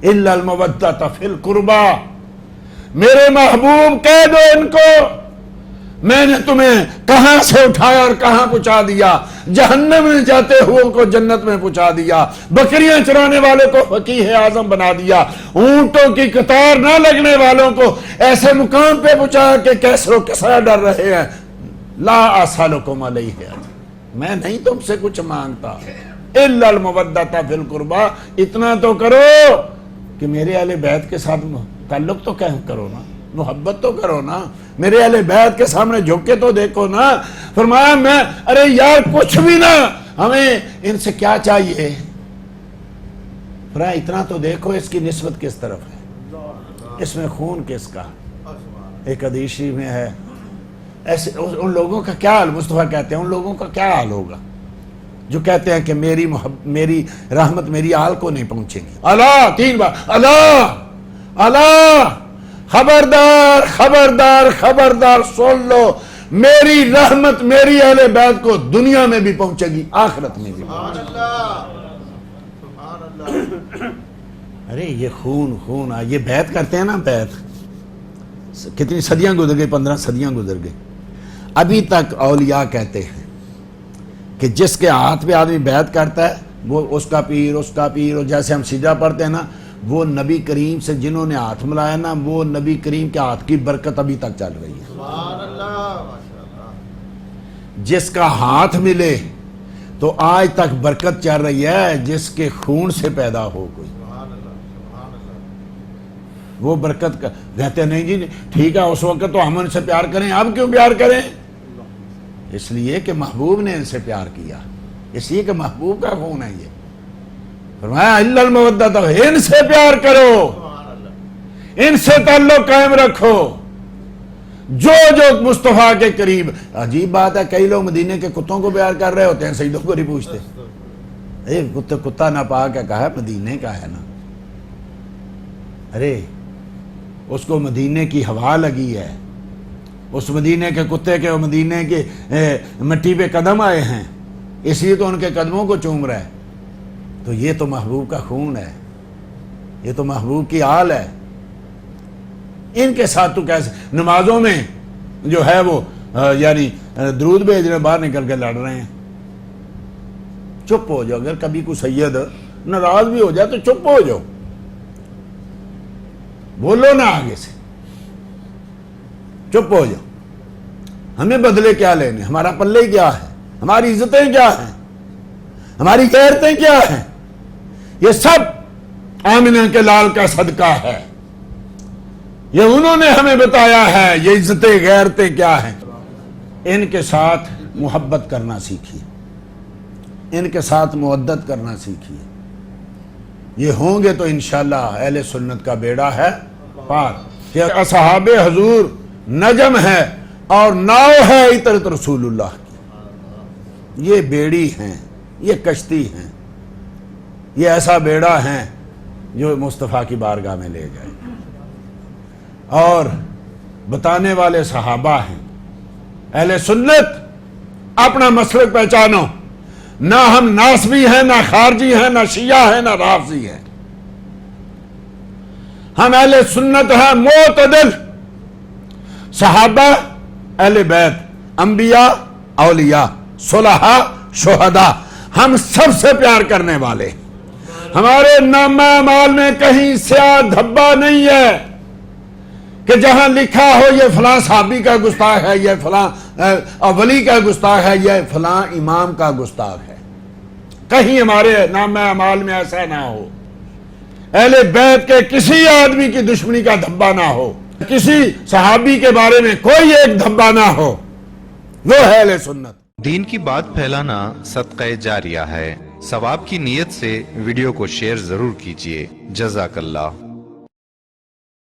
इल्ला अल-मवद्दत फिल कुर्बा, मेरे महबूब कह दो इनको, मैंने तुम्हें कहां से उठाया और कहां पहुंचा दिया। जहन्नम में जाते हुए को जन्नत में पहुंचा दिया, बकरियां चराने वाले को फकीह आजम बना दिया, ऊंटों की कतार न लगने वालों को ऐसे मुकाम पे पहुंचा के कैसरो किसरा डर रहे हैं। ला असअलुकुम अलैहि अजर, मैं नहीं तुमसे कुछ मांगता, इल्ला अल-मवद्दत फिल कुर्बा, इतना तो करो कि मेरे अहले बैत के साथ ताल्लुक तो करो ना, मोहब्बत तो करो ना, मेरे अहले बैत के सामने झुक के तो देखो ना। फरमाया मैं, अरे यार कुछ भी ना, हमें इनसे क्या चाहिए, फरमाया इतना तो देखो इसकी निस्बत किस तरफ है, इसमें खून किसका। एक हदीसी में है, ऐसे उन लोगों का क्या हाल, मुस्तफा कहते हैं उन लोगों का क्या हाल होगा जो कहते हैं कि मेरी रहमत मेरी आल को नहीं पहुंचेगी। अल्लाह, 3 बार अल्लाह अल्लाह, खबरदार खबरदार खबरदार, सुन लो, मेरी रहमत मेरी अहले बैत को दुनिया में भी पहुंचेगी, आखिरत में भी। अरे ये खून ये बैत करते हैं ना, बैत कितनी सदियां गुजर गई, 15 सदियां गुजर गई, अभी तक औलिया कहते हैं कि जिसके हाथ पे आदमी बैत करता है वो उसका पीर, और जैसे हम सिजदा पढ़ते हैं ना, वो नबी करीम से जिन्होंने हाथ मिलाया ना, वो नबी करीम के हाथ की बरकत अभी तक चल रही है। जिसका हाथ मिले तो आज तक बरकत चल रही है, जिसके खून से पैदा हो कोई, वो बरकत कहते नहीं जी ठीक है, उस वक्त तो हम उनसे प्यार करें, अब क्यों प्यार करें? इसलिए कि महबूब ने इनसे प्यार किया, इसलिए कि महबूब का खून है ये। फरमाया इल्ला अल-मवद्दत, इनसे प्यार करो, इनसे ताल्लुक कायम रखो, जो मुस्तफा के करीब। अजीब बात है, कई लोग मदीने के कुत्तों को प्यार कर रहे होते हैं, सईदों को नहीं पूछते। कुत्ता नापाक है, कहा मदीने का है ना, अरे उसको मदीने की हवा लगी है, उस मदीने के कुत्ते के मदीने के मिट्टी पे कदम आए हैं, इसलिए तो उनके कदमों को चूम रहा है। तो ये तो महबूब का खून है, ये तो महबूब की आल है। इनके साथ तो कैसे नमाजों में जो है वो यानी दरूद भेज रहे, बाहर निकल के लड़ रहे हैं। चुप हो जाओ, अगर कभी कोई सैयद नाराज भी हो जाए तो चुप हो जाओ, बोलो ना आगे से, चुप हो जाओ। हमें बदले क्या लेने, हमारा पल्ले क्या है, हमारी इज्जतें क्या हैं, हमारी गैरतें क्या हैं, ये सब आमिना के लाल का सदका है। ये उन्होंने हमें बताया है, ये इज्जतें गैरतें क्या हैं। इनके साथ मोहब्बत करना सीखिए, इनके साथ मुवद्दत करना सीखिए। ये होंगे तो इंशाअल्लाह अहले सुन्नत का बेड़ा है पार। कि असहाबे हजूर नजम है और नाव है इतरत रसूलुल्लाह की, ये बेड़ी हैं, ये कश्ती हैं, ये ऐसा बेड़ा है जो मुस्तफ़ा की बारगाह में ले जाए। और बताने वाले सहाबा हैं। अहले सुन्नत अपना मसलक पहचानो, ना हम नासबी हैं, ना खारजी हैं, ना शिया हैं, ना राफजी हैं। हम अहले सुन्नत हैं मोतदिल, सहाबा, अहले बैत, अंबिया, औलिया, सुलहा, शुहदा, हम सबसे प्यार करने वाले। हमारे नामा अमाल में कहीं स्याह धब्बा नहीं है कि जहां लिखा हो ये फलां साहबी का गुस्ताख है, ये फलां वली का गुस्ताख है, ये फलां इमाम का गुस्ताख है। कहीं हमारे नामा अमाल में ऐसा ना हो। अहले बैत के किसी आदमी की दुश्मनी का धब्बा ना हो, किसी सहाबी के बारे में कोई एक धब्बा ना हो, वो है अहले सुन्नत। दीन की बात फैलाना सदक़े जारिया है। सवाब की नीयत से वीडियो को शेयर जरूर कीजिए। जज़ाकल्लाह।